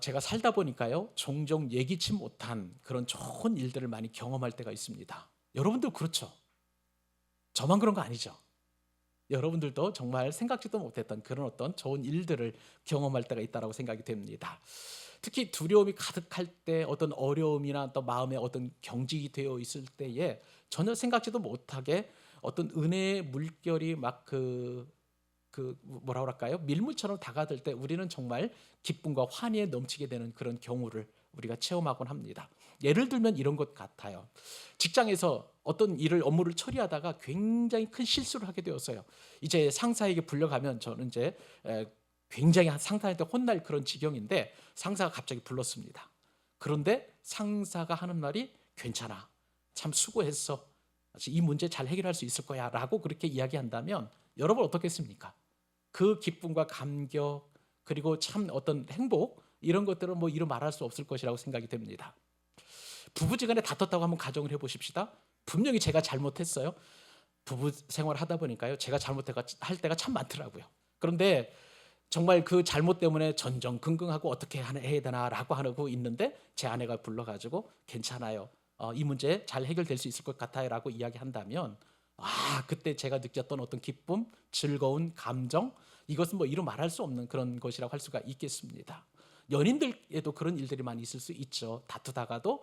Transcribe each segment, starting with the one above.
제가 살다 보니까요, 종종 예기치 못한 그런 좋은 일들을 많이 경험할 때가 있습니다. 여러분도 그렇죠? 저만 그런 거 아니죠? 여러분들도 정말 생각지도 못했던 그런 어떤 좋은 일들을 경험할 때가 있다고 생각이 됩니다. 특히 두려움이 가득할 때, 어떤 어려움이나 또 마음에 어떤 경직이 되어 있을 때에 전혀 생각지도 못하게 어떤 은혜의 물결이 막 뭐라 그럴까요? 밀물처럼 다가들 때 우리는 정말 기쁨과 환희에 넘치게 되는 그런 경우를 우리가 체험하곤 합니다. 예를 들면 이런 것 같아요. 직장에서 어떤 업무를 처리하다가 굉장히 큰 실수를 하게 되었어요. 이제 상사에게 불려가면 저는 이제 굉장히 상사한테 혼날 그런 지경인데, 상사가 갑자기 불렀습니다. 그런데 상사가 하는 말이 괜찮아, 참 수고했어, 이 문제 잘 해결할 수 있을 거야 라고 그렇게 이야기한다면 여러분 어떻겠습니까? 그 기쁨과 감격, 그리고 참 어떤 행복, 이런 것들은 뭐 이루 말할 수 없을 것이라고 생각이 됩니다. 부부지간에 다퉜다고 한번 가정을 해보십시다. 분명히 제가 잘못했어요. 부부 생활 하다 보니까요, 제가 잘못할 때가 참 많더라고요. 그런데 정말 그 잘못 때문에 전전긍긍하고 어떻게 해야 되나라고 하고 있는데, 제 아내가 불러가지고 괜찮아요, 이 문제 잘 해결될 수 있을 것 같아요라고 이야기한다면, 그때 제가 느꼈던 어떤 기쁨, 즐거운 감정, 이것은 뭐 이루 말할 수 없는 그런 것이라고 할 수가 있겠습니다. 연인들에도 그런 일들이 많이 있을 수 있죠. 다투다가도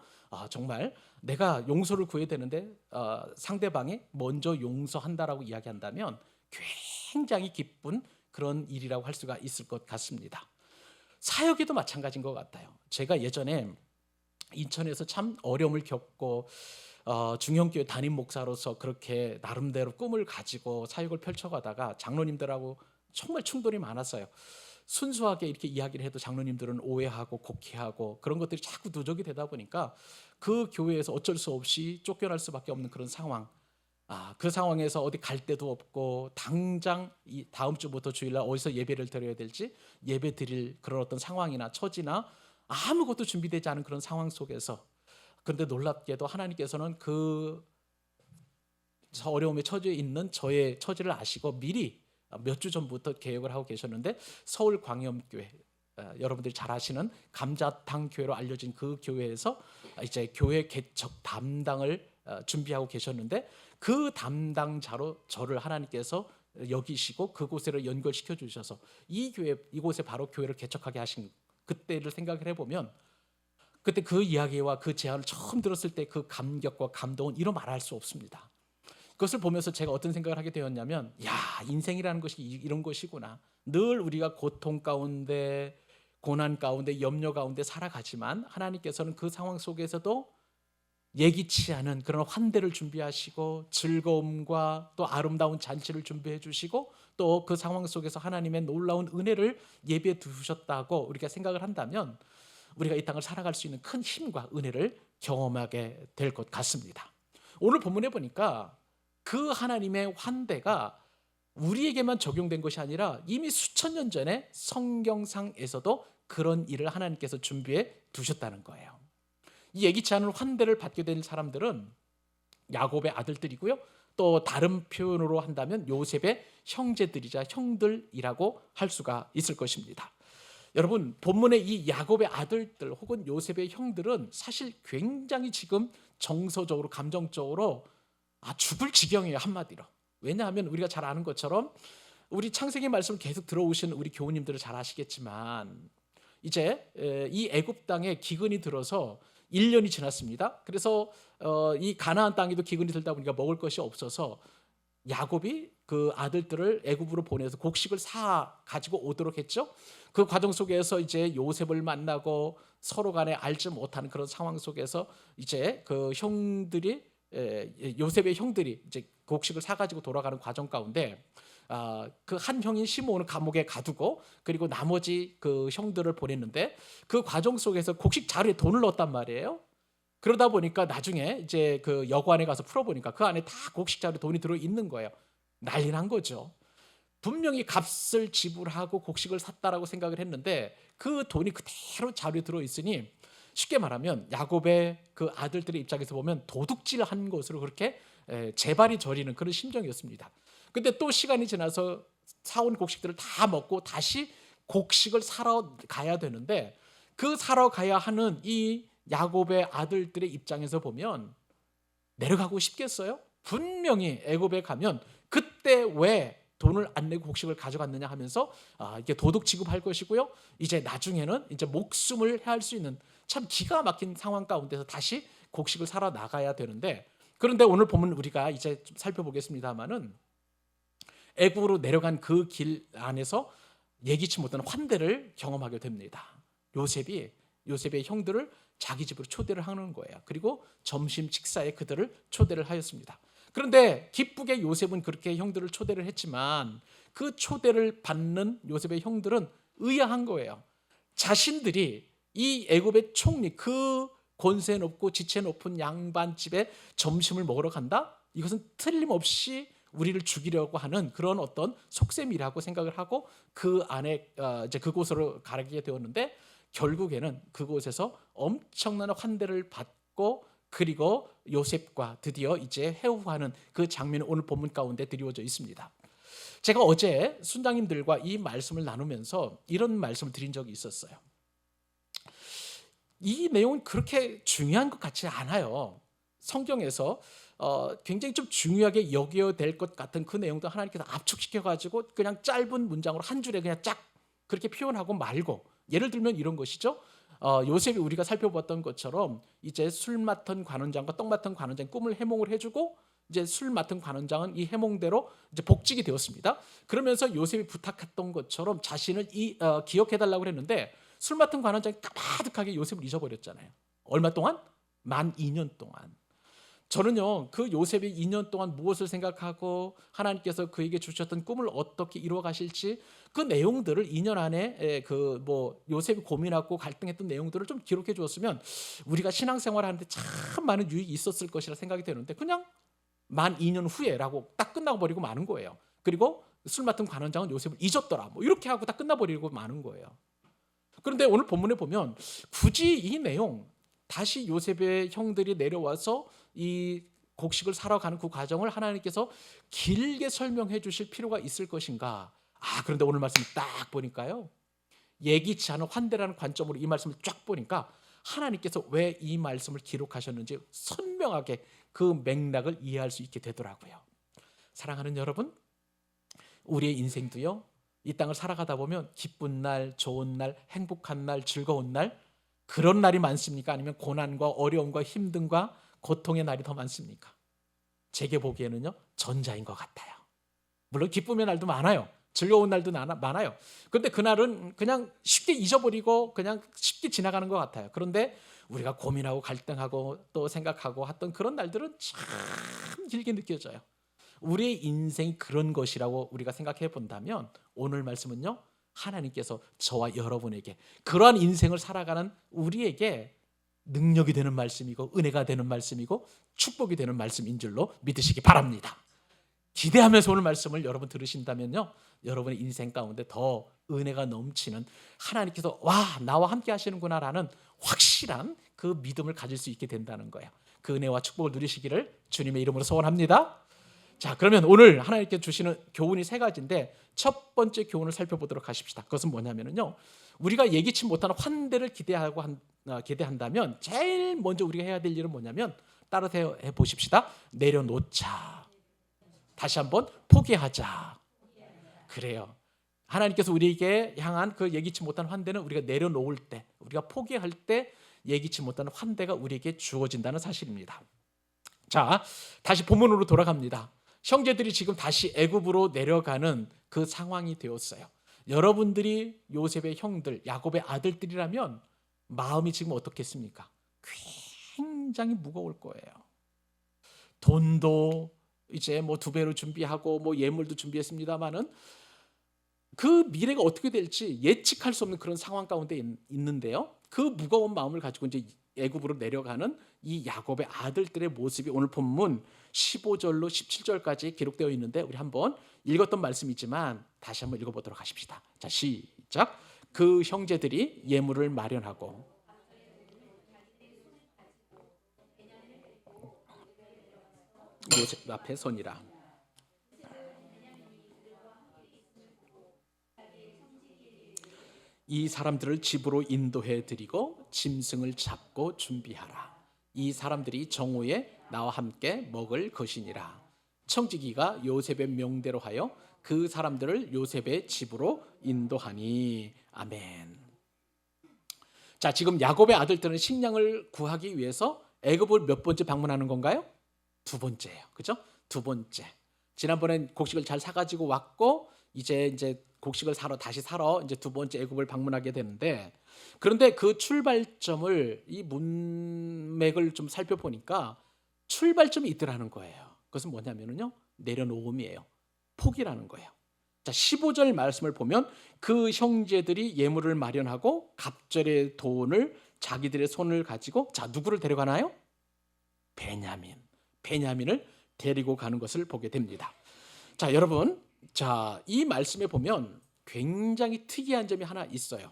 정말 내가 용서를 구해야 되는데 상대방이 먼저 용서한다라고 이야기한다면 굉장히 기쁜 그런 일이라고 할 수가 있을 것 같습니다. 사역에도 마찬가지인 것 같아요. 제가 예전에 인천에서 참 어려움을 겪고 중형교회 담임 목사로서 그렇게 나름대로 꿈을 가지고 사역을 펼쳐가다가 장로님들하고 정말 충돌이 많았어요. 순수하게 이렇게 이야기를 해도 장로님들은 오해하고 곡해하고 그런 것들이 자꾸 누적이 되다 보니까 그 교회에서 어쩔 수 없이 쫓겨날 수밖에 없는 그런 상황. 그 상황에서 어디 갈 데도 없고, 당장 이 다음 주부터 주일날 어디서 예배를 드려야 될지, 예배 드릴 그런 어떤 상황이나 처지나 아무것도 준비되지 않은 그런 상황 속에서, 그런데 놀랍게도 하나님께서는 그 어려움에 처해 있는 저의 처지를 아시고 미리 몇 주 전부터 계획을 하고 계셨는데, 서울 광염교회, 여러분들이 잘 아시는 감자탕 교회로 알려진 그 교회에서 이제 교회 개척 담당을 준비하고 계셨는데, 그 담당자로 저를 하나님께서 여기시고 그곳으로 연결시켜 주셔서 이곳에 바로 교회를 개척하게 하신 그때를 생각을 해보면, 그때 그 이야기와 그 제안을 처음 들었을 때 그 감격과 감동은 이루 말할 수 없습니다. 그것을 보면서 제가 어떤 생각을 하게 되었냐면, 인생이라는 것이 이런 것이구나. 늘 우리가 고통 가운데, 고난 가운데, 염려 가운데 살아가지만 하나님께서는 그 상황 속에서도 예기치 않은 그런 환대를 준비하시고, 즐거움과 또 아름다운 잔치를 준비해 주시고, 또 그 상황 속에서 하나님의 놀라운 은혜를 예비해 두셨다고 우리가 생각을 한다면, 우리가 이 땅을 살아갈 수 있는 큰 힘과 은혜를 경험하게 될 것 같습니다. 오늘 본문에 보니까 그 하나님의 환대가 우리에게만 적용된 것이 아니라 이미 수천 년 전에 성경상에서도 그런 일을 하나님께서 준비해 두셨다는 거예요. 이 예기치 않은 환대를 받게 된 사람들은 야곱의 아들들이고요, 또 다른 표현으로 한다면 요셉의 형제들이자 형들이라고 할 수가 있을 것입니다. 여러분, 본문의 이 야곱의 아들들 혹은 요셉의 형들은 사실 굉장히 지금 정서적으로, 감정적으로 죽을 지경이에요, 한마디로. 왜냐하면 우리가 잘 아는 것처럼, 우리 창세기 말씀을 계속 들어오신 우리 교우님들은 잘 아시겠지만, 이제 이 애굽 땅에 기근이 들어서 1년이 지났습니다. 그래서 이 가나안 땅에도 기근이 들다 보니까 먹을 것이 없어서 야곱이 그 아들들을 애굽으로 보내서 곡식을 사 가지고 오도록 했죠. 그 과정 속에서 이제 요셉을 만나고 서로 간에 알지 못하는 그런 상황 속에서 이제 그 형들이, 요셉의 형들이 이제 곡식을 사 가지고 돌아가는 과정 가운데, 그 한 형인 시므온을 감옥에 가두고, 그리고 나머지 그 형들을 보냈는데, 그 과정 속에서 곡식 자루에 돈을 넣었단 말이에요. 그러다 보니까 나중에 이제 그 여관에 가서 풀어보니까 그 안에 다 곡식 자루에 돈이 들어 있는 거예요. 난리 난 거죠. 분명히 값을 지불하고 곡식을 샀다라고 생각을 했는데, 그 돈이 그대로 자루에 들어 있으니, 쉽게 말하면 야곱의 그 아들들의 입장에서 보면 도둑질한 것으로 그렇게 재발이 저리는 그런 심정이었습니다. 근데 또 시간이 지나서 사온 곡식들을 다 먹고 다시 곡식을 사러 가야 되는데 그 사러 가야 하는 이 야곱의 아들들의 입장에서 보면 내려가고 싶겠어요? 분명히 애굽에 가면 그때 왜 돈을 안 내고 곡식을 가져갔느냐 하면서 이게 도둑 취급할 것이고요. 이제 나중에는 이제 목숨을 해할 수 있는 참 기가 막힌 상황 가운데서 다시 곡식을 사러 나가야 되는데, 그런데 오늘 보면 우리가 이제 좀 살펴보겠습니다만은 애굽으로 내려간 그 길 안에서 예기치 못한 환대를 경험하게 됩니다. 요셉의 형들을 자기 집으로 초대를 하는 거예요. 그리고 점심 식사에 그들을 초대를 하였습니다. 그런데 기쁘게 요셉은 그렇게 형들을 초대를 했지만 그 초대를 받는 요셉의 형들은 의아한 거예요. 자신들이 이 애굽의 총리, 그 권세 높고 지체 높은 양반집에 점심을 먹으러 간다? 이것은 틀림없이 우리를 죽이려고 하는 그런 어떤 속셈이라고 생각을 하고 그 안에 이제 그곳으로 가게 되었는데, 결국에는 그곳에서 엄청난 환대를 받고 그리고 요셉과 드디어 이제 회후하는 그 장면이 오늘 본문 가운데 드리워져 있습니다. 제가 어제 순장님들과 이 말씀을 나누면서 이런 말씀을 드린 적이 있었어요. 이 내용은 그렇게 중요한 것 같지 않아요. 성경에서 굉장히 좀 중요하게 여겨야 될 것 같은 그 내용도 하나님께서 압축시켜가지고 그냥 짧은 문장으로 한 줄에 그냥 쫙 그렇게 표현하고 말고, 예를 들면 이런 것이죠. 요셉이 우리가 살펴봤던 것처럼 이제 술 맡은 관원장과 떡 맡은 관원장 꿈을 해몽을 해주고 이제 술 맡은 관원장은 이 해몽대로 이제 복직이 되었습니다. 그러면서 요셉이 부탁했던 것처럼 자신을 기억해달라고 했는데 술 맡은 관원장이 까마득하게 요셉을 잊어버렸잖아요. 얼마 동안? 만 2년 동안. 저는요, 그 요셉이 2년 동안 무엇을 생각하고 하나님께서 그에게 주셨던 꿈을 어떻게 이루어 가실지 그 내용들을 2년 안에 요셉이 고민하고 갈등했던 내용들을 좀 기록해 주었으면 우리가 신앙생활하는데 참 많은 유익이 있었을 것이라 생각이 되는데 그냥 만 2년 후에라고 딱 끝나고 버리고 마는 거예요. 그리고 술 맡은 관원장은 요셉을 잊었더라. 뭐 이렇게 하고 딱 끝나버리고 마는 거예요. 그런데 오늘 본문에 보면 굳이 이 내용, 다시 요셉의 형들이 내려와서 이 곡식을 사러 가는 그 과정을 하나님께서 길게 설명해 주실 필요가 있을 것인가? 그런데 오늘 말씀 딱 보니까요, 예기치 않은 환대라는 관점으로 이 말씀을 쫙 보니까 하나님께서 왜 이 말씀을 기록하셨는지 선명하게 그 맥락을 이해할 수 있게 되더라고요. 사랑하는 여러분, 우리의 인생도요, 이 땅을 살아가다 보면 기쁜 날, 좋은 날, 행복한 날, 즐거운 날, 그런 날이 많습니까? 아니면 고난과 어려움과 힘듦과 고통의 날이 더 많습니까? 제게 보기에는요, 전자인 것 같아요. 물론 기쁨의 날도 많아요. 즐거운 날도 많아요. 그런데 그날은 그냥 쉽게 잊어버리고 그냥 쉽게 지나가는 것 같아요. 그런데 우리가 고민하고 갈등하고 또 생각하고 했던 그런 날들은 참 길게 느껴져요. 우리의 인생이 그런 것이라고 우리가 생각해 본다면 오늘 말씀은요, 하나님께서 저와 여러분에게 그러한 인생을 살아가는 우리에게 능력이 되는 말씀이고 은혜가 되는 말씀이고 축복이 되는 말씀인 줄로 믿으시기 바랍니다. 기대하면서 오늘 말씀을 여러분 들으신다면요, 여러분의 인생 가운데 더 은혜가 넘치는, 하나님께서 나와 함께 하시는구나라는 확실한 그 믿음을 가질 수 있게 된다는 거예요. 그 은혜와 축복을 누리시기를 주님의 이름으로 소원합니다. 자, 그러면 오늘 하나님께 주시는 교훈이 세 가지인데 첫 번째 교훈을 살펴보도록 하십시다. 그것은 뭐냐면요, 우리가 예기치 못한 환대를 기대한다면 제일 먼저 우리가 해야 될 일은 뭐냐면, 따라서 해 보십시다. 내려놓자. 다시 한번 포기하자. 그래요. 하나님께서 우리에게 향한 그 예기치 못한 환대는 우리가 내려놓을 때, 우리가 포기할 때 예기치 못한 환대가 우리에게 주어진다는 사실입니다. 자, 다시 본문으로 돌아갑니다. 형제들이 지금 다시 애굽으로 내려가는 그 상황이 되었어요. 여러분들이 요셉의 형들, 야곱의 아들들이라면 마음이 지금 어떻겠습니까? 굉장히 무거울 거예요. 돈도 이제 뭐 2배로 준비하고 뭐 예물도 준비했습니다만은 그 미래가 어떻게 될지 예측할 수 없는 그런 상황 가운데 있는데요. 그 무거운 마음을 가지고 이제 애굽으로 내려가는 이 야곱의 아들들의 모습이 오늘 본문 15절로 17절까지 기록되어 있는데, 우리 한번 읽었던 말씀이지만 다시 한번 읽어보도록 하십시다. 자, 시작. 그 형제들이 예물을 마련하고 요셉 앞에 서니라. 이 사람들을 집으로 인도해 드리고 짐승을 잡고 준비하라. 이 사람들이 정오에 나와 함께 먹을 것이니라. 청지기가 요셉의 명대로 하여 그 사람들을 요셉의 집으로 인도하니. 아멘. 자, 지금 야곱의 아들들은 식량을 구하기 위해서 애굽을 몇 번째 방문하는 건가요? 두 번째예요. 그죠? 두 번째. 지난번엔 곡식을 잘 사가지고 왔고 이제 곡식을 다시 사러 이제 두 번째 애굽을 방문하게 되는데, 그런데 그 출발점을 이 문맥을 좀 살펴보니까 출발점이 있더라는 거예요. 그것은 뭐냐면요, 내려놓음이에요. 포기라는 거예요. 자, 15절 말씀을 보면 그 형제들이 예물을 마련하고 갑절의 돈을 자기들의 손을 가지고, 자, 누구를 데려가나요? 베냐민을 데리고 가는 것을 보게 됩니다. 자, 여러분, 자, 이 말씀에 보면 굉장히 특이한 점이 하나 있어요.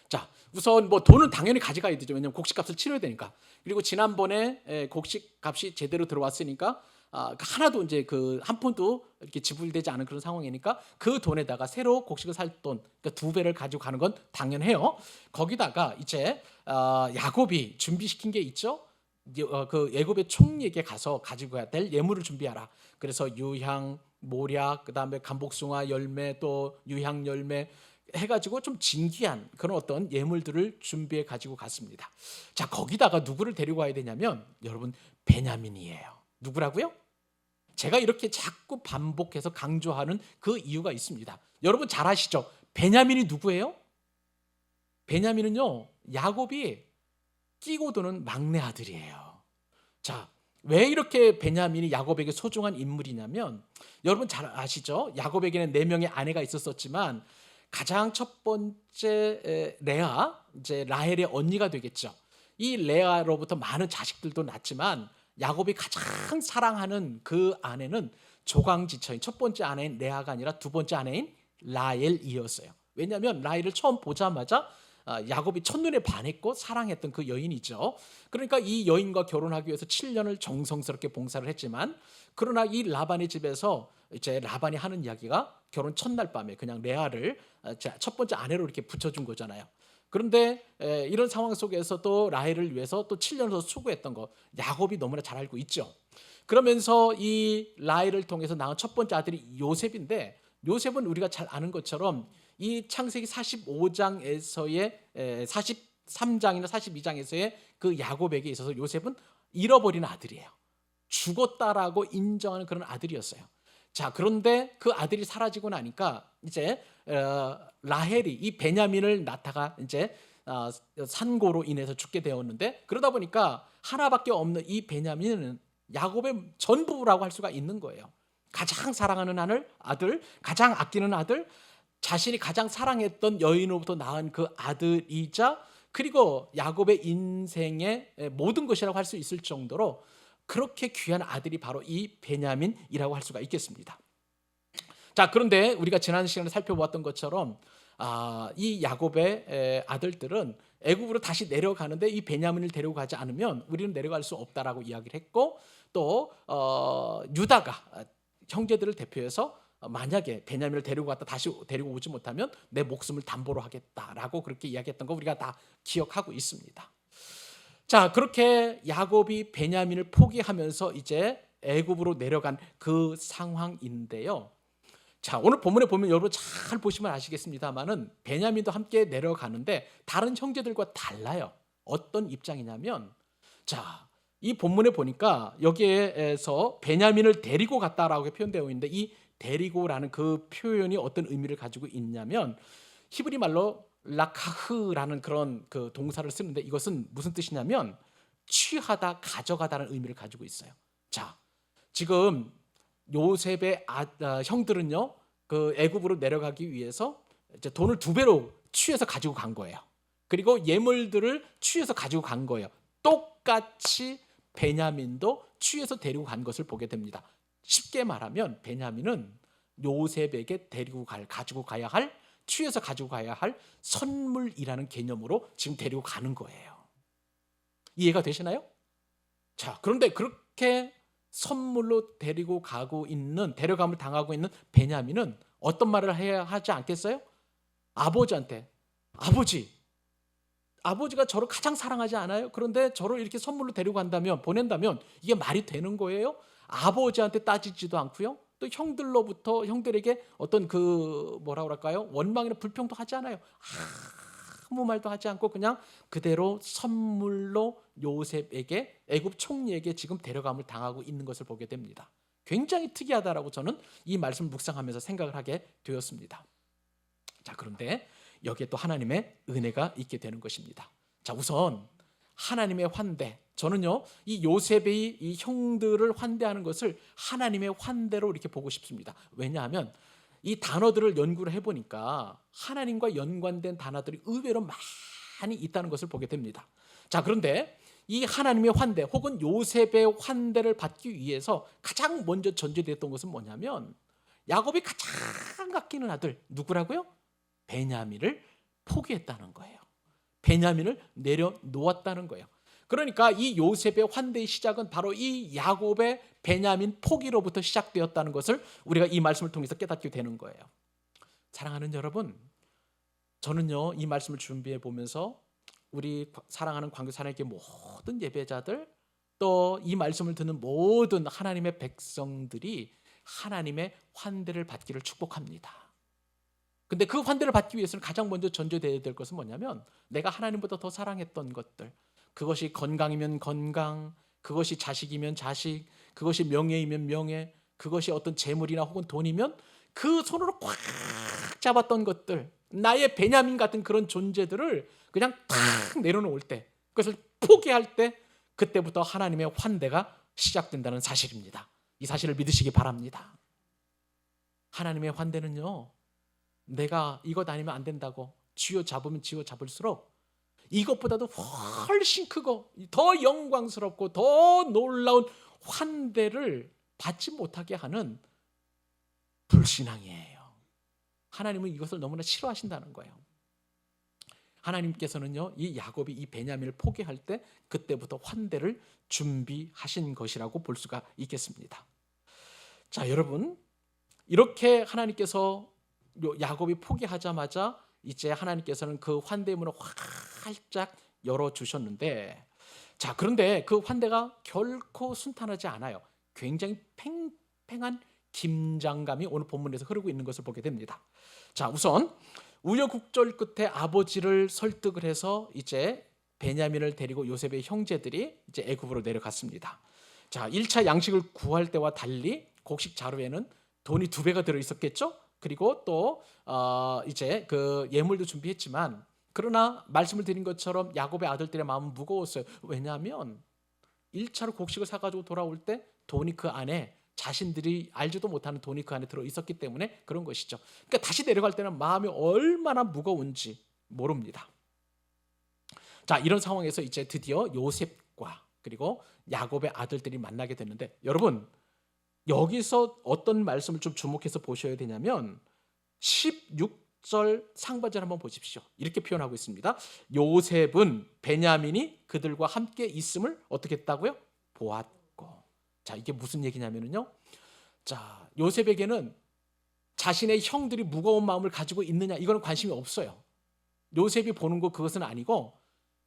자, 우선 뭐 돈은 당연히 가져가야 되죠. 왜냐하면 곡식값을 치러야 되니까. 그리고 지난번에 곡식값이 제대로 들어왔으니까 하나도 이제 그 한 푼도 이렇게 지불되지 않은 그런 상황이니까 그 돈에다가 새로 곡식을 살 돈, 그러니까 두 배를 가지고 가는 건 당연해요. 거기다가 이제 야곱이 준비시킨 게 있죠. 그 애굽의 총리에게 가서 가지고 가야 될 예물을 준비하라. 그래서 유향, 모략, 그다음에 감복숭아 열매, 또 유향 열매 해가지고 좀 진귀한 그런 어떤 예물들을 준비해 가지고 갔습니다. 자, 거기다가 누구를 데리고 와야 되냐면 여러분, 베냐민이에요. 누구라고요? 제가 이렇게 자꾸 반복해서 강조하는 그 이유가 있습니다. 여러분 잘 아시죠? 베냐민이 누구예요? 베냐민은요, 야곱이 끼고 도는 막내 아들이에요. 자, 왜 이렇게 베냐민이 야곱에게 소중한 인물이냐면, 여러분 잘 아시죠? 야곱에게는 4명의 아내가 있었지만 가장 첫 번째 레아, 이제 라헬의 언니가 되겠죠. 이 레아로부터 많은 자식들도 낳지만 야곱이 가장 사랑하는 그 아내는 조강지처인 첫 번째 아내인 레아가 아니라 두 번째 아내인 라헬이었어요. 왜냐하면 라헬을 처음 보자마자 야곱이 첫눈에 반했고 사랑했던 그 여인이죠. 그러니까 이 여인과 결혼하기 위해서 7년을 정성스럽게 봉사를 했지만, 그러나 이 라반의 집에서 이제 라반이 하는 이야기가 결혼 첫날 밤에 그냥 레아를 첫 번째 아내로 이렇게 붙여준 거잖아요. 그런데 이런 상황 속에서도 라헬을 위해서 또 7년을 더 수고했던 거 야곱이 너무나 잘 알고 있죠. 그러면서 이 라헬을 통해서 낳은 첫 번째 아들이 요셉인데, 요셉은 우리가 잘 아는 것처럼 이 창세기 45장에서의 43장이나 42장에서의 그 야곱에게 있어서 요셉은 잃어버린 아들이에요. 죽었다라고 인정하는 그런 아들이었어요. 자, 그런데 그 아들이 사라지고 나니까 이제 라헬이 이 베냐민을 낳다가 이제 산고로 인해서 죽게 되었는데, 그러다 보니까 하나밖에 없는 이 베냐민은 야곱의 전부라고 할 수가 있는 거예요. 가장 사랑하는 아들, 가장 아끼는 아들, 자신이 가장 사랑했던 여인으로부터 낳은 그 아들이자, 그리고 야곱의 인생의 모든 것이라고 할 수 있을 정도로 그렇게 귀한 아들이 바로 이 베냐민이라고 할 수가 있겠습니다. 자, 그런데 우리가 지난 시간에 살펴보았던 것처럼 이 야곱의 아들들은 애굽으로 다시 내려가는데 이 베냐민을 데리고 가지 않으면 우리는 내려갈 수 없다라고 이야기를 했고, 또 유다가 형제들을 대표해서 만약에 베냐민을 데리고 갔다 다시 데리고 오지 못하면 내 목숨을 담보로 하겠다라고 그렇게 이야기했던 거 우리가 다 기억하고 있습니다. 자, 그렇게 야곱이 베냐민을 포기하면서 이제 애굽으로 내려간 그 상황인데요. 자, 오늘 본문에 보면 여러분 잘 보시면 아시겠습니다만은 베냐민도 함께 내려가는데 다른 형제들과 달라요. 어떤 입장이냐면, 자, 이 본문에 보니까 여기에서 베냐민을 데리고 갔다라고 표현되어 있는데, 이 데리고라는 그 표현이 어떤 의미를 가지고 있냐면, 히브리 말로 라카흐라는 그런 그 동사를 쓰는데, 이것은 무슨 뜻이냐면 취하다, 가져가다는 의미를 가지고 있어요. 자, 지금 요셉의 형들은요, 그 애굽으로 내려가기 위해서 이제 돈을 2배로 취해서 가지고 간 거예요. 그리고 예물들을 취해서 가지고 간 거예요. 똑같이 베냐민도 취해서 데리고 간 것을 보게 됩니다. 쉽게 말하면 베냐민은 요셉에게 가지고 가야 할, 취해서 가지고 가야 할 선물이라는 개념으로 지금 데리고 가는 거예요. 이해가 되시나요? 자, 그런데 그렇게 선물로 데려감을 당하고 있는 베냐민은 어떤 말을 해야 하지 않겠어요? 아버지한테 아버지가 저를 가장 사랑하지 않아요? 그런데 저를 이렇게 선물로 데리고 간다면, 보낸다면 이게 말이 되는 거예요? 아버지한테 따지지도 않고요. 또 형들에게 어떤 뭐라 그럴까요? 원망이나 불평도 하지 않아요. 아무 말도 하지 않고 그냥 그대로 선물로 요셉에게, 애굽 총리에게 지금 데려감을 당하고 있는 것을 보게 됩니다. 굉장히 특이하다라고 저는 이 말씀을 묵상하면서 생각을 하게 되었습니다. 자, 그런데 여기에 또 하나님의 은혜가 있게 되는 것입니다. 자, 우선 하나님의 환대. 저는요, 이 요셉의 이 형들을 환대하는 것을 하나님의 환대로 이렇게 보고 싶습니다. 왜냐하면 이 단어들을 연구를 해보니까 하나님과 연관된 단어들이 의외로 많이 있다는 것을 보게 됩니다. 자, 그런데 이 하나님의 환대 혹은 요셉의 환대를 받기 위해서 가장 먼저 전제되었던 것은 뭐냐면, 야곱이 가장 아끼는 아들 누구라고요? 베냐민을 포기했다는 거예요. 베냐민을 내려놓았다는 거예요. 그러니까 이 요셉의 환대의 시작은 바로 이 야곱의 베냐민 포기로부터 시작되었다는 것을 우리가 이 말씀을 통해서 깨닫게 되는 거예요. 사랑하는 여러분, 저는요, 이 말씀을 준비해 보면서 우리 사랑하는 광교사님께 모든 예배자들, 또 이 말씀을 듣는 모든 하나님의 백성들이 하나님의 환대를 받기를 축복합니다. 근데 그 환대를 받기 위해서는 가장 먼저 전제되어야 될 것은 뭐냐면, 내가 하나님보다 더 사랑했던 것들, 그것이 건강이면 건강, 그것이 자식이면 자식, 그것이 명예이면 명예, 그것이 어떤 재물이나 혹은 돈이면 그 손으로 꽉 잡았던 것들, 나의 베냐민 같은 그런 존재들을 그냥 탁 내려놓을 때, 그것을 포기할 때, 그때부터 하나님의 환대가 시작된다는 사실입니다. 이 사실을 믿으시기 바랍니다. 하나님의 환대는요, 내가 이것 아니면 안 된다고 쥐어잡으면 쥐어잡을수록 이것보다도 훨씬 크고 더 영광스럽고 더 놀라운 환대를 받지 못하게 하는 불신앙이에요. 하나님은 이것을 너무나 싫어하신다는 거예요. 하나님께서는요, 이 야곱이 이 베냐민을 포기할 때 그때부터 환대를 준비하신 것이라고 볼 수가 있겠습니다. 자, 여러분, 이렇게 하나님께서 야곱이 포기하자마자 이제 하나님께서는 그 환대의 문을 활짝 열어주셨는데, 자, 그런데 그 환대가 결코 순탄하지 않아요. 굉장히 팽팽한 긴장감이 오늘 본문에서 흐르고 있는 것을 보게 됩니다. 자, 우선 우여곡절 끝에 아버지를 설득을 해서 이제 베냐민을 데리고 요셉의 형제들이 이제 애굽으로 내려갔습니다. 자, 1차 양식을 구할 때와 달리 곡식 자루에는 돈이 2배가 들어 있었겠죠? 그리고 또 이제 그 예물도 준비했지만, 그러나 말씀을 드린 것처럼 야곱의 아들들의 마음은 무거웠어요. 왜냐하면 1차로 곡식을 사가지고 돌아올 때 돈이 그 안에, 자신들이 알지도 못하는 돈이 그 안에 들어 있었기 때문에 그런 것이죠. 그러니까 다시 내려갈 때는 마음이 얼마나 무거운지 모릅니다. 자, 이런 상황에서 이제 드디어 요셉과 그리고 야곱의 아들들이 만나게 됐는데, 여러분, 여기서 어떤 말씀을 좀 주목해서 보셔야 되냐면 16절 상반절 한번 보십시오. 이렇게 표현하고 있습니다. 요셉은 베냐민이 그들과 함께 있음을 어떻게 했다고요? 보았고. 자, 이게 무슨 얘기냐면요, 자, 요셉에게는 자신의 형들이 무거운 마음을 가지고 있느냐, 이거는 관심이 없어요. 요셉이 보는 거 그것은 아니고,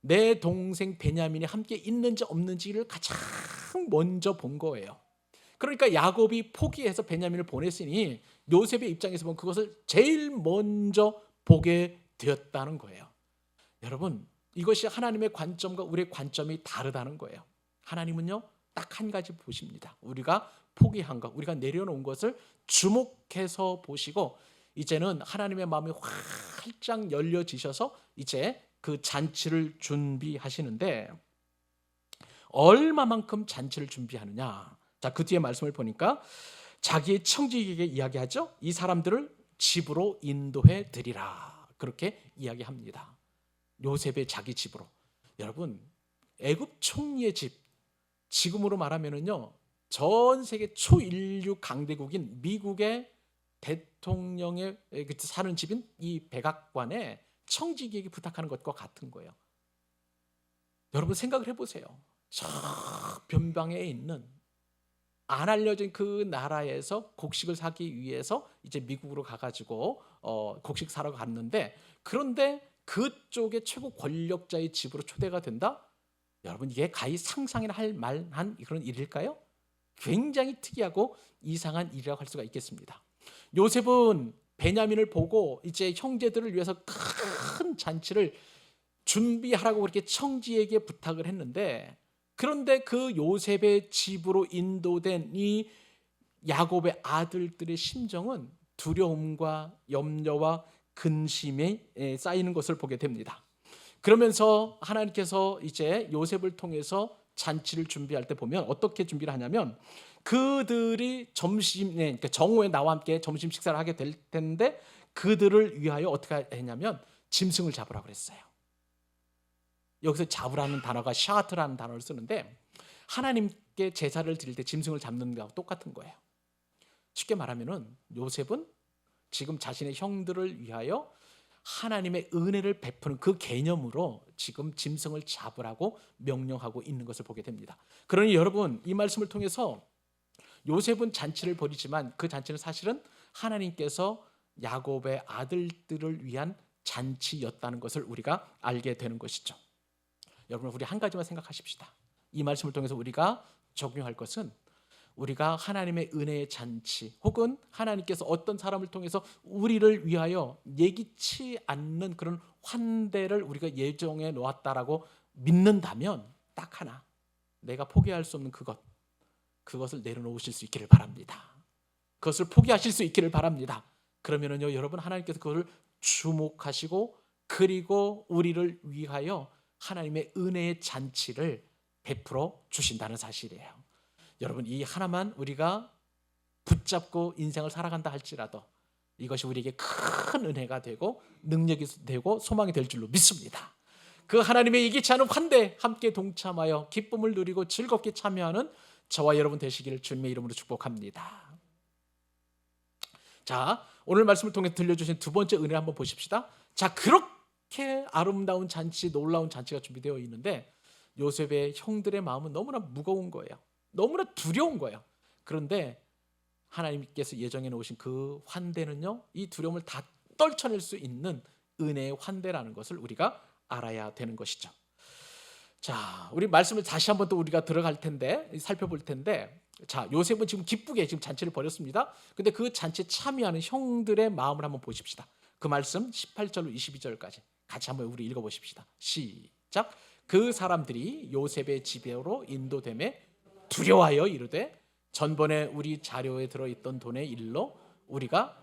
내 동생 베냐민이 함께 있는지 없는지를 가장 먼저 본 거예요. 그러니까 야곱이 포기해서 베냐민을 보냈으니 요셉의 입장에서 보면 그것을 제일 먼저 보게 되었다는 거예요. 여러분, 이것이 하나님의 관점과 우리의 관점이 다르다는 거예요. 하나님은요, 딱 한 가지 보십니다. 우리가 포기한 것, 우리가 내려놓은 것을 주목해서 보시고, 이제는 하나님의 마음이 활짝 열려지셔서 이제 그 잔치를 준비하시는데, 얼마만큼 잔치를 준비하느냐. 자, 그 뒤에 말씀을 보니까 자기의 청지기에게 이야기하죠. 이 사람들을 집으로 인도해 드리라, 그렇게 이야기합니다. 요셉의 자기 집으로. 여러분, 애굽 총리의 집, 지금으로 말하면은요, 전 세계 초인류 강대국인 미국의 대통령의 사는 집인 이 백악관에 청지기에게 부탁하는 것과 같은 거예요. 여러분, 생각을 해보세요. 저 변방에 있는 안 알려진 그 나라에서 곡식을 사기 위해서 이제 미국으로 가가지고 곡식 사러 갔는데, 그런데 그쪽의 최고 권력자의 집으로 초대가 된다? 여러분, 이게 가히 상상이나 할 만한 그런 일일까요? 굉장히 특이하고 이상한 일이라고 할 수가 있겠습니다. 요셉은 베냐민을 보고 이제 형제들을 위해서 큰 잔치를 준비하라고 그렇게 청지에게 부탁을 했는데, 그런데 그 요셉의 집으로 인도된 이 야곱의 아들들의 심정은 두려움과 염려와 근심에 쌓이는 것을 보게 됩니다. 그러면서 하나님께서 이제 요셉을 통해서 잔치를 준비할 때 보면 어떻게 준비를 하냐면, 그들이 점심에, 그러니까 정오에 나와 함께 점심 식사를 하게 될 텐데, 그들을 위하여 어떻게 했냐면 짐승을 잡으라고 그랬어요. 여기서 잡으라는 단어가 샤트라는 단어를 쓰는데, 하나님께 제사를 드릴 때 짐승을 잡는 거하고 똑같은 거예요. 쉽게 말하면은 요셉은 지금 자신의 형들을 위하여 하나님의 은혜를 베푸는 그 개념으로 지금 짐승을 잡으라고 명령하고 있는 것을 보게 됩니다. 그러니 여러분, 이 말씀을 통해서 요셉은 잔치를 벌이지만 그 잔치는 사실은 하나님께서 야곱의 아들들을 위한 잔치였다는 것을 우리가 알게 되는 것이죠. 여러분, 우리 한 가지만 생각하십시다. 이 말씀을 통해서 우리가 적용할 것은, 우리가 하나님의 은혜의 잔치, 혹은 하나님께서 어떤 사람을 통해서 우리를 위하여 예기치 않는 그런 환대를 우리가 예정해 놓았다라고 믿는다면, 딱 하나, 내가 포기할 수 없는 그것을 내려놓으실 수 있기를 바랍니다. 그것을 포기하실 수 있기를 바랍니다. 그러면은요, 여러분, 하나님께서 그것을 주목하시고, 그리고 우리를 위하여 하나님의 은혜의 잔치를 베풀어 주신다는 사실이에요. 여러분, 이 하나만 우리가 붙잡고 인생을 살아간다 할지라도 이것이 우리에게 큰 은혜가 되고 능력이 되고 소망이 될 줄로 믿습니다. 그 하나님의 예기치 않은 환대에 함께 동참하여 기쁨을 누리고 즐겁게 참여하는 저와 여러분 되시기를 주님의 이름으로 축복합니다. 자, 오늘 말씀을 통해 들려주신 두 번째 은혜를 한번 보십시다. 자, 그렇게 아름다운 잔치, 놀라운 잔치가 준비되어 있는데 요셉의 형들의 마음은 너무나 무거운 거예요. 너무나 두려운 거예요. 그런데 하나님께서 예정해 놓으신 그 환대는요, 이 두려움을 다 떨쳐낼 수 있는 은혜의 환대라는 것을 우리가 알아야 되는 것이죠. 자, 우리 말씀을 다시 한번 또 우리가 들어갈 텐데, 살펴볼 텐데, 자, 요셉은 지금 기쁘게 지금 잔치를 벌였습니다. 근데 그 잔치에 참여하는 형들의 마음을 한번 보십시다. 그 말씀 18절로 22절까지 같이 한번 우리 읽어보십시다. 시작. 그 사람들이 요셉의 집으로 인도됨에 두려워하여 이르되, 전번에 우리 자료에 들어있던 돈의 일로 우리가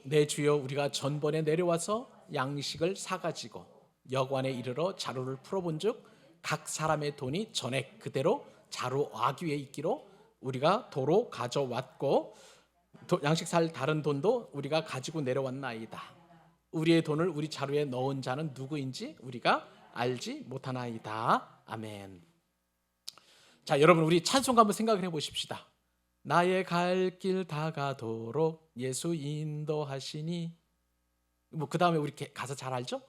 내 주여, 우리가 전번에 내려와서 양식을 사가지고 여관에 이르러 자루를 풀어본즉 각 사람의 돈이 전에 그대로 자루 아귀에 있기로 우리가 도로 가져왔고, 양식 살 다른 돈도 우리가 가지고 내려왔나이다. 우리의 돈을 우리 자루에 넣은 자는 누구인지 우리가 알지 못하나이다. 아멘. 자, 여러분, 우리 찬송가 한번 생각을 해보십시다. 나의 갈 길 다가도록 예수 인도하시니, 뭐 그 다음에 우리 가사 잘 알죠?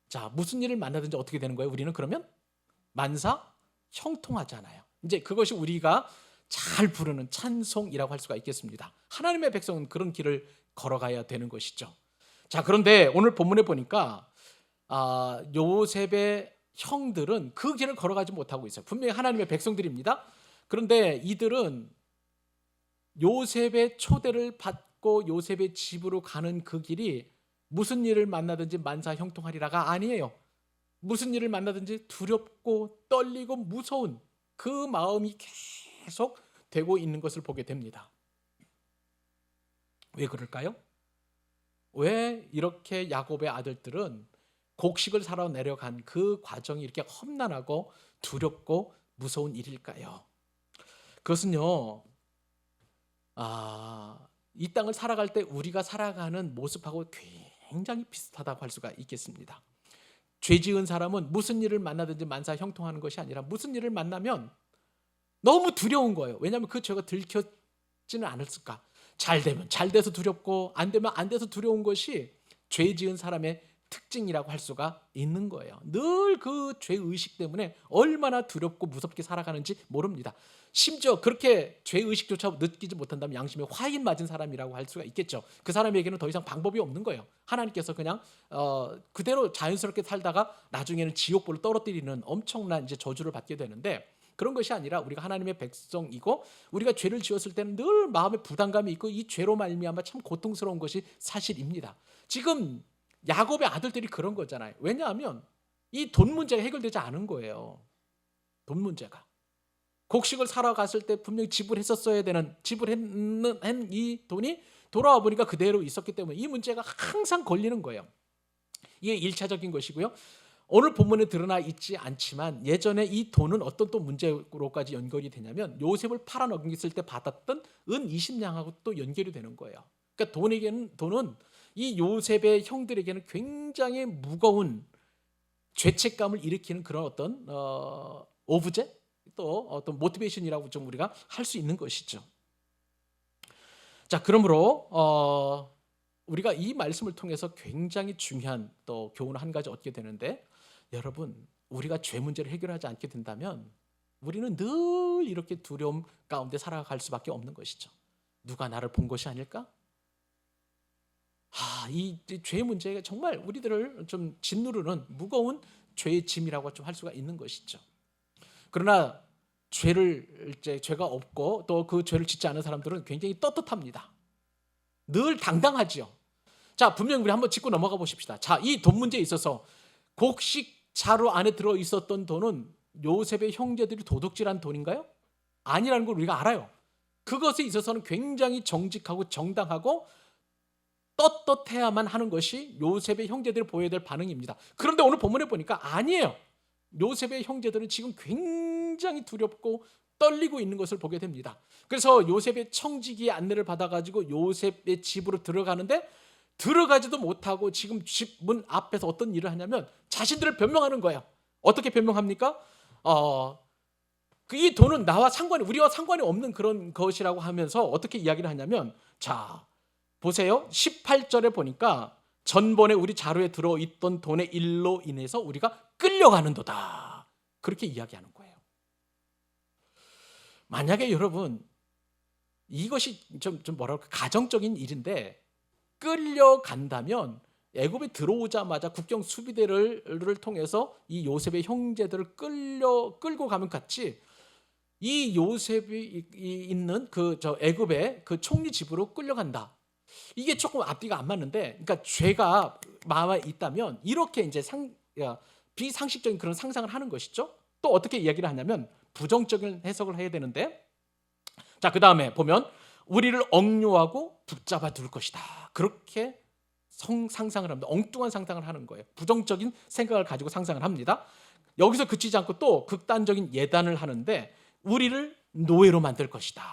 자, 무슨 일을 만나든지 어떻게 되는 거예요? 우리는 그러면 만사 형통하잖아요. 이제 그것이 우리가 잘 부르는 찬송이라고 할 수가 있겠습니다. 하나님의 백성은 그런 길을 걸어가야 되는 것이죠. 자, 그런데 오늘 본문에 보니까 요셉의 형들은 그 길을 걸어가지 못하고 있어요. 분명히 하나님의 백성들입니다. 그런데 이들은 요셉의 초대를 받고 요셉의 집으로 가는 그 길이 무슨 일을 만나든지 만사 형통하리라가 아니에요. 무슨 일을 만나든지 두렵고 떨리고 무서운 그 마음이 계속 되고 있는 것을 보게 됩니다. 왜 그럴까요? 왜 이렇게 야곱의 아들들은 곡식을 사러 내려간 그 과정이 이렇게 험난하고 두렵고 무서운 일일까요? 그것은요, 이 땅을 살아갈 때 우리가 살아가는 모습하고 굉장히 비슷하다고 할 수가 있겠습니다. 죄 지은 사람은 무슨 일을 만나든지 만사 형통하는 것이 아니라 무슨 일을 만나면 너무 두려운 거예요. 왜냐하면 그 죄가 들켰지는 않았을까. 잘 되면 잘 돼서 두렵고 안 되면 안 돼서 두려운 것이 죄 지은 사람의 특징이라고 할 수가 있는 거예요. 늘 그 죄의식 때문에 얼마나 두렵고 무섭게 살아가는지 모릅니다. 심지어 그렇게 죄의식조차 느끼지 못한다면 양심에 화인 맞은 사람이라고 할 수가 있겠죠. 그 사람에게는 더 이상 방법이 없는 거예요. 하나님께서 그냥 그대로 자연스럽게 살다가 나중에는 지옥불을 떨어뜨리는 엄청난 이제 저주를 받게 되는데, 그런 것이 아니라 우리가 하나님의 백성이고 우리가 죄를 지었을 때는 늘 마음에 부담감이 있고 이 죄로 말미암아 참 고통스러운 것이 사실입니다. 지금 야곱의 아들들이 그런 거잖아요. 왜냐하면 이 돈 문제가 해결되지 않은 거예요. 돈 문제가. 곡식을 사러 갔을 때 분명히 지불했었어야 되는, 지불한 이 돈이 돌아와 보니까 그대로 있었기 때문에 이 문제가 항상 걸리는 거예요. 이게 1차적인 것이고요. 오늘 본문에 드러나 있지 않지만 예전에 이 돈은 어떤 또 문제로까지 연결이 되냐면 요셉을 팔아넘겼을 때 받았던 은 20냥하고 또 연결이 되는 거예요. 그러니까 돈은 이 요셉의 형들에게는 굉장히 무거운 죄책감을 일으키는 그런 어떤 오브제, 또 어떤 모티베이션이라고 좀 우리가 할 수 있는 것이죠. 자, 그러므로 우리가 이 말씀을 통해서 굉장히 중요한 또 교훈을 한 가지 얻게 되는데, 여러분, 우리가 죄 문제를 해결하지 않게 된다면 우리는 늘 이렇게 두려움 가운데 살아갈 수밖에 없는 것이죠. 누가 나를 본 것이 아닐까? 이 죄 문제가 정말 우리들을 좀 짓누르는 무거운 죄의 짐이라고 좀 할 수가 있는 것이죠. 그러나 죄가 없고 또 그 죄를 짓지 않은 사람들은 굉장히 떳떳합니다. 늘 당당하지요. 자, 분명히 우리 한번 짚고 넘어가 보십시다. 자, 이 돈 문제에 있어서 곡식 자루 안에 들어 있었던 돈은 요셉의 형제들이 도둑질한 돈인가요? 아니라는 걸 우리가 알아요. 그것에 있어서는 굉장히 정직하고 정당하고 떳떳해야만 하는 것이 요셉의 형제들이 보여야 될 반응입니다. 그런데 오늘 본문에 보니까 아니에요. 요셉의 형제들은 지금 굉장히 두렵고 떨리고 있는 것을 보게 됩니다. 그래서 요셉의 청지기의 안내를 받아가지고 요셉의 집으로 들어가는데 들어가지도 못하고 지금 집 문 앞에서 어떤 일을 하냐면 자신들을 변명하는 거예요. 어떻게 변명합니까? 이 돈은 우리와 상관이 없는 그런 것이라고 하면서 어떻게 이야기를 하냐면, 자, 보세요. 18절에 보니까 전번에 우리 자루에 들어있던 돈의 일로 인해서 우리가 끌려가는도다. 그렇게 이야기하는 거예요. 만약에 여러분, 이것이 좀 뭐랄까 가정적인 일인데 끌려간다면 애굽에 들어오자마자 국경 수비대를 통해서 이 요셉의 형제들을 끌고 가면 같이 이 요셉이 있는 애굽의 그 총리 집으로 끌려간다. 이게 조금 앞뒤가 안 맞는데, 그러니까 죄가 마음에 있다면 이렇게 이제 비상식적인 그런 상상을 하는 것이죠. 또 어떻게 이야기를 하냐면 부정적인 해석을 해야 되는데, 자, 그 다음에 보면 우리를 억류하고 붙잡아 둘 것이다. 그렇게 상상을 합니다. 엉뚱한 상상을 하는 거예요. 부정적인 생각을 가지고 상상을 합니다. 여기서 그치지 않고 또 극단적인 예단을 하는데 우리를 노예로 만들 것이다.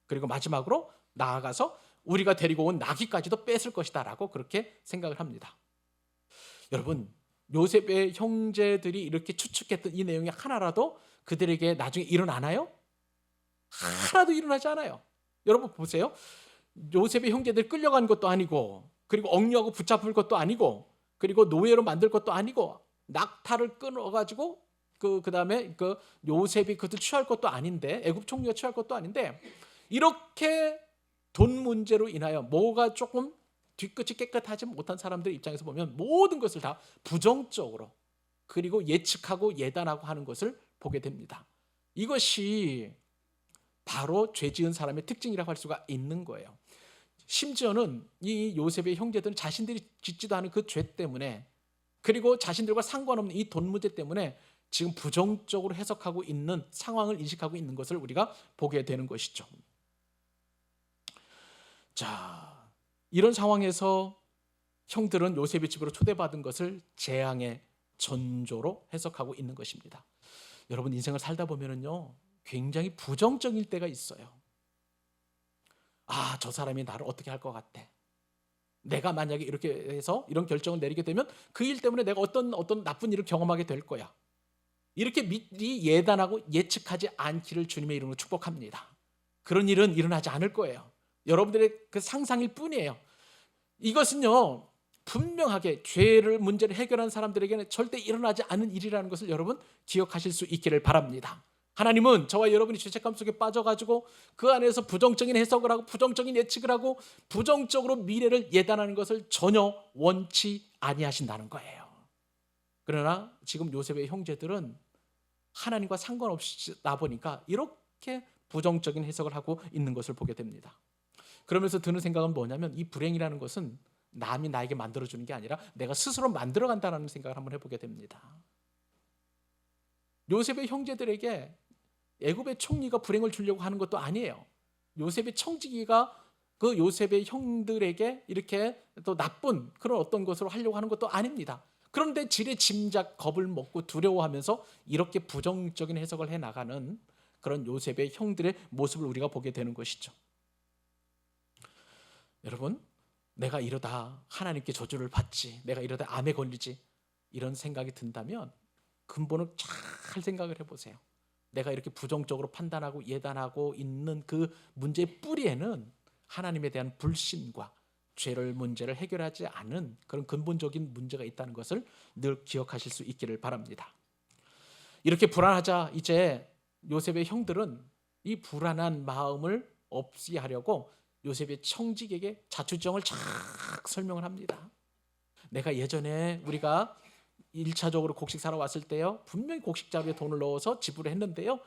그리고 마지막으로 나아가서 우리가 데리고 온 나귀까지도 뺏을 것이다 라고 그렇게 생각을 합니다. 여러분, 요셉의 형제들이 이렇게 추측했던 이 내용이 하나라도 그들에게 나중에 일어나나요? 하나도 일어나지 않아요. 여러분 보세요. 요셉의 형제들 끌려간 것도 아니고, 그리고 억류하고 붙잡을 것도 아니고, 그리고 노예로 만들 것도 아니고, 낙타를 끊어가지고 그다음에 요셉이 그것을 취할 것도 아닌데, 애굽 총리가 취할 것도 아닌데, 이렇게 돈 문제로 인하여 뭐가 조금 뒤끝이 깨끗하지 못한 사람들 입장에서 보면 모든 것을 다 부정적으로 그리고 예측하고 예단하고 하는 것을 보게 됩니다. 이것이 바로 죄 지은 사람의 특징이라고 할 수가 있는 거예요. 심지어는 이 요셉의 형제들은 자신들이 짓지도 않은 그 죄 때문에, 그리고 자신들과 상관없는 이 돈 문제 때문에 지금 부정적으로 해석하고 있는 상황을 인식하고 있는 것을 우리가 보게 되는 것이죠. 자, 이런 상황에서 형들은 요셉의 집으로 초대받은 것을 재앙의 전조로 해석하고 있는 것입니다. 여러분, 인생을 살다 보면은요, 굉장히 부정적일 때가 있어요. 저 사람이 나를 어떻게 할 것 같아. 내가 만약에 이렇게 해서 이런 결정을 내리게 되면 그 일 때문에 내가 어떤 나쁜 일을 경험하게 될 거야. 이렇게 미리 예단하고 예측하지 않기를 주님의 이름으로 축복합니다. 그런 일은 일어나지 않을 거예요. 여러분들의 그 상상일 뿐이에요. 이것은요, 분명하게 죄를 문제를 해결한 사람들에게는 절대 일어나지 않은 일이라는 것을 여러분 기억하실 수 있기를 바랍니다. 하나님은 저와 여러분이 죄책감 속에 빠져가지고 그 안에서 부정적인 해석을 하고 부정적인 예측을 하고 부정적으로 미래를 예단하는 것을 전혀 원치 아니하신다는 거예요. 그러나 지금 요셉의 형제들은 하나님과 상관없이 나 보니까 이렇게 부정적인 해석을 하고 있는 것을 보게 됩니다. 그러면서 드는 생각은 뭐냐면, 이 불행이라는 것은 남이 나에게 만들어주는 게 아니라 내가 스스로 만들어간다는 생각을 한번 해보게 됩니다. 요셉의 형제들에게 애굽의 총리가 불행을 주려고 하는 것도 아니에요. 요셉의 청지기가 그 요셉의 형들에게 이렇게 또 나쁜 그런 어떤 것으로 하려고 하는 것도 아닙니다. 그런데 지레 짐작 겁을 먹고 두려워하면서 이렇게 부정적인 해석을 해나가는 그런 요셉의 형들의 모습을 우리가 보게 되는 것이죠. 여러분, 내가 이러다 하나님께 저주를 받지, 내가 이러다 암에 걸리지, 이런 생각이 든다면 근본을 잘 생각을 해보세요. 내가 이렇게 부정적으로 판단하고 예단하고 있는 그 문제의 뿌리에는 하나님에 대한 불신과 죄를 문제를 해결하지 않은 그런 근본적인 문제가 있다는 것을 늘 기억하실 수 있기를 바랍니다. 이렇게 불안하자 이제 요셉의 형들은 이 불안한 마음을 없이 하려고 요셉의 청직에게 자초지종을 쫙 설명을 합니다. 내가 예전에 우리가 1차적으로 곡식 사러 왔을 때요, 분명히 곡식 자루에 돈을 넣어서 지불을 했는데요,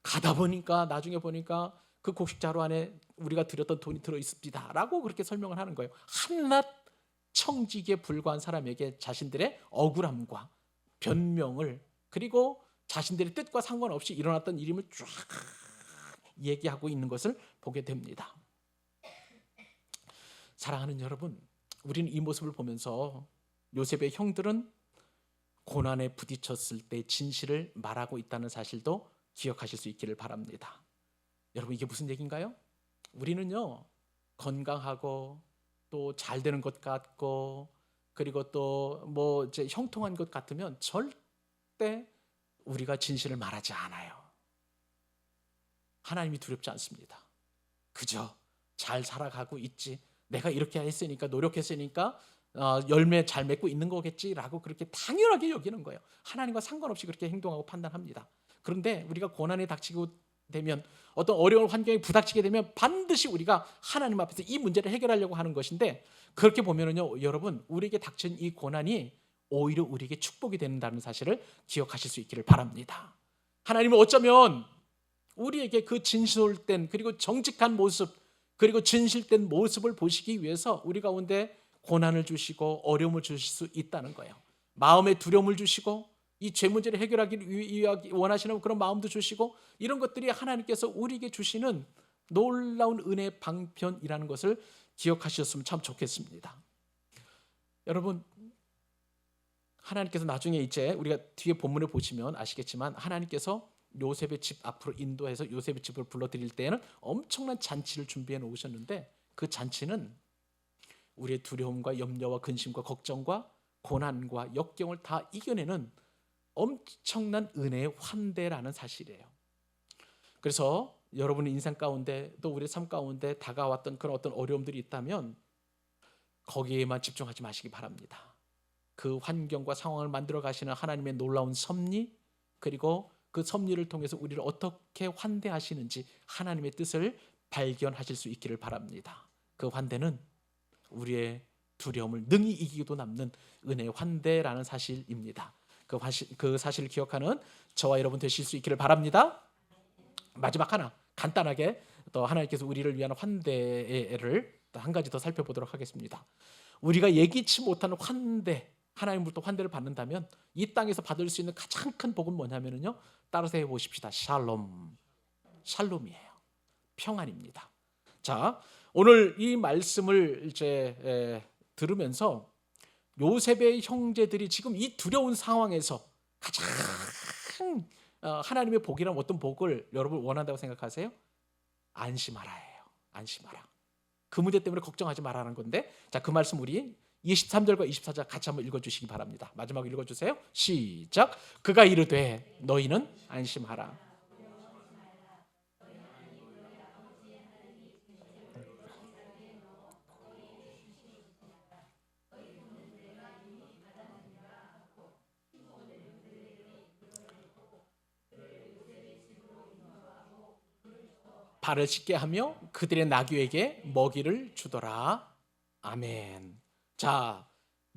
가다 보니까 나중에 보니까 그 곡식 자루 안에 우리가 드렸던 돈이 들어 있습니다 라고 그렇게 설명을 하는 거예요. 한낱 청직에 불과한 사람에게 자신들의 억울함과 변명을, 그리고 자신들의 뜻과 상관없이 일어났던 일임을 쫙 얘기하고 있는 것을 보게 됩니다. 사랑하는 여러분, 우리는 이 모습을 보면서 요셉의 형들은 고난에 부딪혔을 때 진실을 말하고 있다는 사실도 기억하실 수 있기를 바랍니다. 여러분, 이게 무슨 얘기인가요? 우리는요, 건강하고 또 잘 되는 것 같고 그리고 또 뭐 이제 형통한 것 같으면 절대 우리가 진실을 말하지 않아요. 하나님이 두렵지 않습니다. 그저 잘 살아가고 있지, 내가 이렇게 했으니까, 노력했으니까 열매 잘 맺고 있는 거겠지라고 그렇게 당연하게 여기는 거예요. 하나님과 상관없이 그렇게 행동하고 판단합니다. 그런데 우리가 고난에 닥치고 되면, 어떤 어려운 환경에 부닥치게 되면 반드시 우리가 하나님 앞에서 이 문제를 해결하려고 하는 것인데, 그렇게 보면은요, 여러분, 우리에게 닥친 이 고난이 오히려 우리에게 축복이 된다는 사실을 기억하실 수 있기를 바랍니다. 하나님은 어쩌면 우리에게 그 진실된 그리고 정직한 모습, 그리고 진실된 모습을 보시기 위해서 우리 가운데 고난을 주시고 어려움을 주실 수 있다는 거예요. 마음의 두려움을 주시고 이 죄 문제를 해결하기 원하시는 그런 마음도 주시고, 이런 것들이 하나님께서 우리에게 주시는 놀라운 은혜의 방편이라는 것을 기억하셨으면 참 좋겠습니다. 여러분, 하나님께서 나중에 이제 우리가 뒤에 본문을 보시면 아시겠지만, 하나님께서 요셉의 집 앞으로 인도해서 요셉의 집을 불러드릴 때에는 엄청난 잔치를 준비해 놓으셨는데, 그 잔치는 우리의 두려움과 염려와 근심과 걱정과 고난과 역경을 다 이겨내는 엄청난 은혜의 환대라는 사실이에요. 그래서 여러분의 인생 가운데 또 우리의 삶 가운데 다가왔던 그런 어떤 어려움들이 있다면 거기에만 집중하지 마시기 바랍니다. 그 환경과 상황을 만들어 가시는 하나님의 놀라운 섭리, 그리고 그 섭리를 통해서 우리를 어떻게 환대하시는지 하나님의 뜻을 발견하실 수 있기를 바랍니다. 그 환대는 우리의 두려움을 능히 이기고도 남는 은혜의 환대라는 사실입니다. 그 사실을 기억하는 저와 여러분 되실 수 있기를 바랍니다. 마지막 하나, 간단하게 또 하나님께서 우리를 위한 환대를 한 가지 더 살펴보도록 하겠습니다. 우리가 예기치 못하는 환대, 하나님으로부터 환대를 받는다면 이 땅에서 받을 수 있는 가장 큰 복은 뭐냐면요, 따라서 해보십시다. 샬롬. 샬롬이에요. 평안입니다. 자, 오늘 이 말씀을 이제 들으면서 요셉의 형제들이 지금 이 두려운 상황에서 가장 하나님의 복이란 어떤 복을 여러분 원한다고 생각하세요? 안심하라예요. 안심하라. 그 문제 때문에 걱정하지 말라는 건데, 자, 그 말씀 우리 23절과 24절 같이 한번 읽어주시기 바랍니다. 마지막 읽어주세요. 시작. 그가 이르되 너희는 안심하라. 발을 씻게 하며 그들의 나귀에게 먹이를 주더라. 아멘. 자,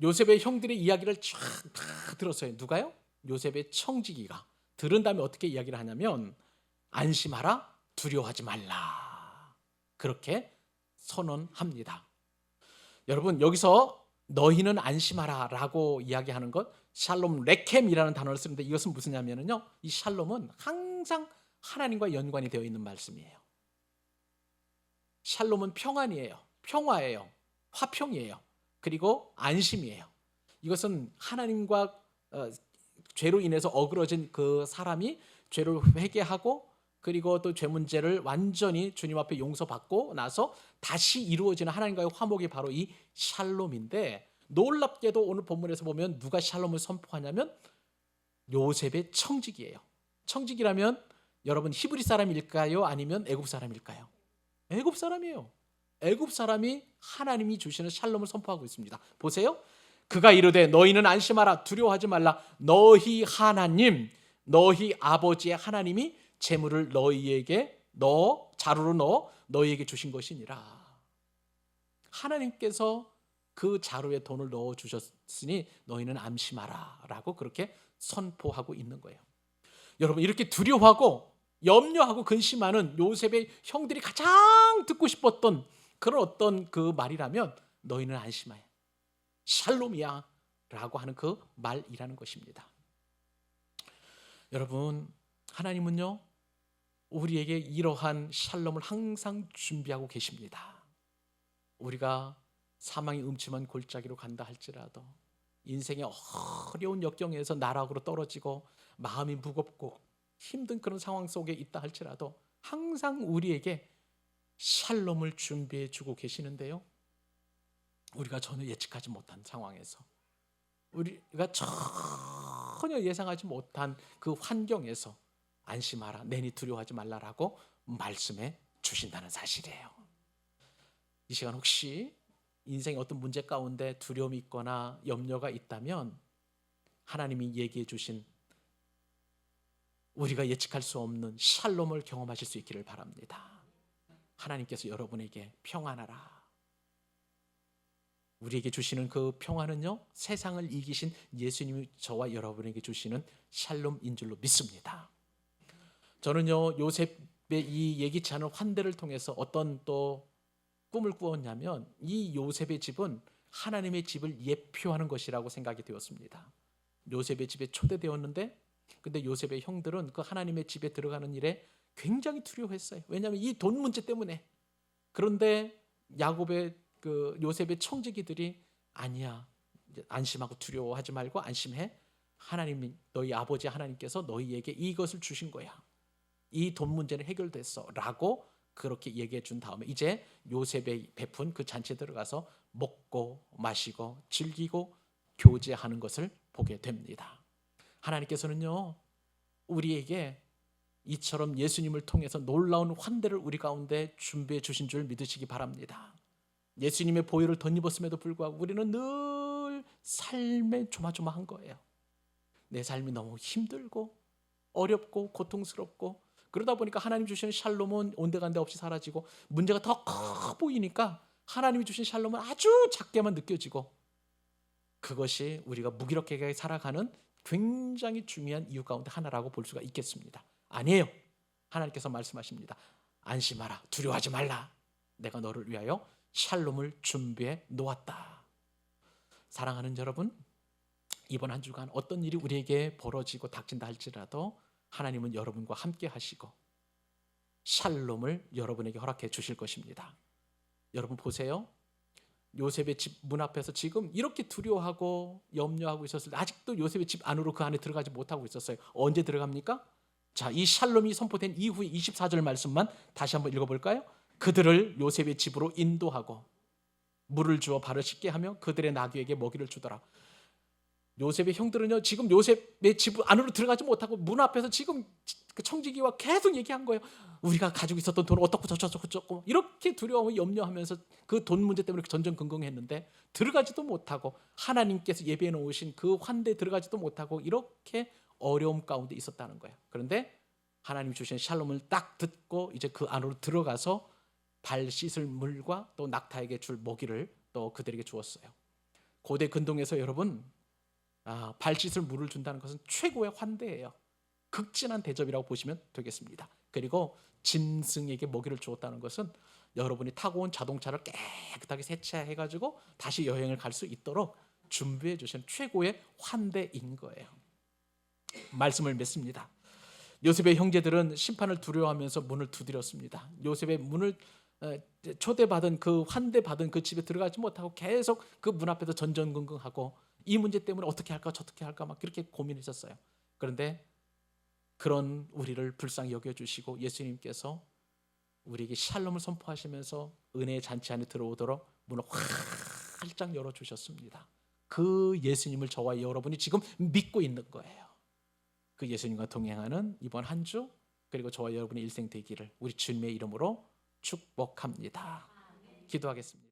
요셉의 형들의 이야기를 쫙 다 들었어요. 누가요? 요셉의 청지기가. 들은 다음에 어떻게 이야기를 하냐면 안심하라, 두려워하지 말라. 그렇게 선언합니다. 여러분, 여기서 너희는 안심하라 라고 이야기하는 것, 샬롬 레켐이라는 단어를 쓰는데 이것은 무슨냐면요, 이 샬롬은 항상 하나님과 연관이 되어 있는 말씀이에요. 샬롬은 평안이에요. 평화예요. 화평이에요. 그리고 안심이에요. 이것은 하나님과 죄로 인해서 어그러진 그 사람이 죄를 회개하고 그리고 또 죄 문제를 완전히 주님 앞에 용서받고 나서 다시 이루어지는 하나님과의 화목이 바로 이 샬롬인데, 놀랍게도 오늘 본문에서 보면 누가 샬롬을 선포하냐면 요셉의 청직이에요. 청직이라면 여러분 히브리 사람일까요? 아니면 애굽 사람일까요? 애굽 사람이에요. 애굽 사람이 하나님이 주시는 샬롬을 선포하고 있습니다. 보세요. 그가 이르되 너희는 안심하라, 두려워하지 말라. 너희 하나님, 너희 아버지의 하나님이 재물을 너희에게 자루로 넣어 너희에게 주신 것이니라. 하나님께서 그 자루에 돈을 넣어 주셨으니 너희는 안심하라 라고 그렇게 선포하고 있는 거예요. 여러분, 이렇게 두려워하고 염려하고 근심하는 요셉의 형들이 가장 듣고 싶었던 그런 어떤 그 말이라면 너희는 안심하여 샬롬이야 라고 하는 그 말이라는 것입니다. 여러분, 하나님은요 우리에게 이러한 샬롬을 항상 준비하고 계십니다. 우리가 사망의 음침한 골짜기로 간다 할지라도, 인생의 어려운 역경에서 나락으로 떨어지고 마음이 무겁고 힘든 그런 상황 속에 있다 할지라도 항상 우리에게 샬롬을 준비해 주고 계시는데요, 우리가 전혀 예측하지 못한 상황에서, 우리가 전혀 예상하지 못한 그 환경에서 안심하라, 내니 두려워하지 말라라고 말씀해 주신다는 사실이에요. 이 시간 혹시 인생의 어떤 문제 가운데 두려움이 있거나 염려가 있다면 하나님이 얘기해 주신 우리가 예측할 수 없는 샬롬을 경험하실 수 있기를 바랍니다. 하나님께서 여러분에게 평안하라, 우리에게 주시는 그 평안은요 세상을 이기신 예수님이 저와 여러분에게 주시는 샬롬인 줄로 믿습니다. 저는요 요셉의 이 예기치 않은 환대를 통해서 어떤 또 꿈을 꾸었냐면, 이 요셉의 집은 하나님의 집을 예표하는 것이라고 생각이 되었습니다. 요셉의 집에 초대되었는데, 근데 요셉의 형들은 그 하나님의 집에 들어가는 일에 굉장히 두려워했어요. 왜냐하면 이 돈 문제 때문에. 그런데 야곱의 그 요셉의 청지기들이 아니야, 안심하고 두려워하지 말고 안심해, 하나님이 너희 아버지 하나님께서 너희에게 이것을 주신 거야, 이 돈 문제는 해결됐어 라고 그렇게 얘기해 준 다음에 이제 요셉의 베푼 그 잔치에 들어가서 먹고 마시고 즐기고 교제하는 것을 보게 됩니다. 하나님께서는요 우리에게 이처럼 예수님을 통해서 놀라운 환대를 우리 가운데 준비해 주신 줄 믿으시기 바랍니다. 예수님의 보혈을 덧입었음에도 불구하고 우리는 늘 삶에 조마조마한 거예요. 내 삶이 너무 힘들고 어렵고 고통스럽고, 그러다 보니까 하나님 주시는 샬롬은 온데간데 없이 사라지고 문제가 더 커 보이니까 하나님이 주신 샬롬은 아주 작게만 느껴지고, 그것이 우리가 무기력하게 살아가는 굉장히 중요한 이유 가운데 하나라고 볼 수가 있겠습니다. 아니에요. 하나님께서 말씀하십니다. 안심하라, 두려워하지 말라, 내가 너를 위하여 샬롬을 준비해 놓았다. 사랑하는 여러분, 이번 한 주간 어떤 일이 우리에게 벌어지고 닥친다 할지라도 하나님은 여러분과 함께 하시고 샬롬을 여러분에게 허락해 주실 것입니다. 여러분 보세요. 요셉의 집 문 앞에서 지금 이렇게 두려워하고 염려하고 있었을 때 아직도 요셉의 집 안으로 그 안에 들어가지 못하고 있었어요. 언제 들어갑니까? 자, 이 샬롬이 선포된 이후의 24절 말씀만 다시 한번 읽어볼까요? 그들을 요셉의 집으로 인도하고 물을 주어 발을 씻게 하며 그들의 나귀에게 먹이를 주더라. 요셉의 형들은요 지금 요셉의 집 안으로 들어가지 못하고 문 앞에서 지금 그 청지기와 계속 얘기한 거예요. 우리가 가지고 있었던 돈 어떻고 저쩌고 이렇게 두려워하고 염려하면서 그 돈 문제 때문에 전전긍긍했는데 들어가지도 못하고, 하나님께서 예배해 놓으신 그 환대에 들어가지도 못하고 이렇게 어려움 가운데 있었다는 거예요. 그런데 하나님 주신 샬롬을 딱 듣고 이제 그 안으로 들어가서 발 씻을 물과 또 낙타에게 줄 먹이를 또 그들에게 주었어요. 고대 근동에서 여러분 발 씻을 물을 준다는 것은 최고의 환대예요. 극진한 대접이라고 보시면 되겠습니다. 그리고 짐승에게 먹이를 주었다는 것은 여러분이 타고 온 자동차를 깨끗하게 세차해가지고 다시 여행을 갈 수 있도록 준비해 주신 최고의 환대인 거예요. 말씀을 맺습니다. 요셉의 형제들은 심판을 두려워하면서 문을 두드렸습니다. 요셉의 문을 초대받은 그 환대받은 그 집에 들어가지 못하고 계속 그 문 앞에서 전전긍긍하고 이 문제 때문에 어떻게 할까 저떻게 할까 막 그렇게 고민했었어요. 그런데 그런 우리를 불쌍히 여겨주시고 예수님께서 우리에게 샬롬을 선포하시면서 은혜의 잔치 안에 들어오도록 문을 활짝 열어주셨습니다. 그 예수님을 저와 여러분이 지금 믿고 있는 거예요. 그 예수님과 동행하는 이번 한 주 그리고 저와 여러분의 일생 되기를 우리 주님의 이름으로 축복합니다. 기도하겠습니다.